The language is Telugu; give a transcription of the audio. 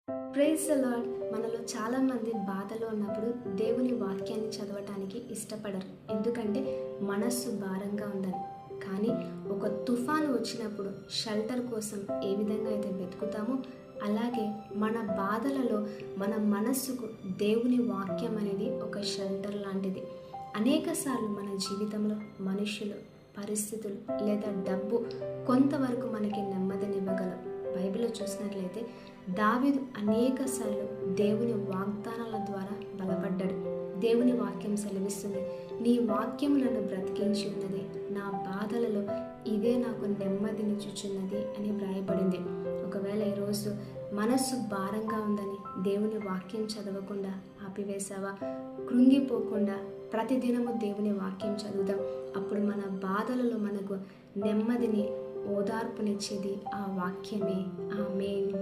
Praise the lord. మనలో చాలామంది బాధలో ఉన్నప్పుడు దేవుని వాక్యాన్ని చదవటానికి ఇష్టపడరు. ఎందుకంటే మనస్సు భారంగా ఉందని. కానీ ఒక తుఫాను వచ్చినప్పుడు షెల్టర్ కోసం ఏ విధంగా అయితే వెతుకుతామో అలాగే మన బాధలలో మన మనస్సుకు దేవుని వాక్యం అనేది ఒక షెల్టర్ లాంటిది. అనేకసార్లు మన జీవితంలో మనుషులు, పరిస్థితులు లేదా డబ్బు కొంతవరకు మనకి నెమ్మదినివ్వగలవు. బైబిల్లో చూసినట్లయితే దావీదు అనేకసార్లు దేవుని వాగ్దానాల ద్వారా బలపడ్డాడు. దేవుని వాక్యం సెలవిస్తుంది, నీ వాక్యం నన్ను బ్రతికించి ఉన్నది, నా బాధలలో ఇదే నాకు నెమ్మదినిచ్చుచున్నది అని వ్రాయబడింది. ఒకవేళ ఈరోజు మనస్సు భారంగా ఉందని దేవుని వాక్యం చదవకుండా ఆపివేశావా? కృంగిపోకుండా ప్రతిదినము దేవుని వాక్యం చదువుదాం. అప్పుడు మన బాధలలో మనకు నెమ్మదిని, ఓదార్పునిచ్చేది ఆ వాక్యమే. ఆమేన్.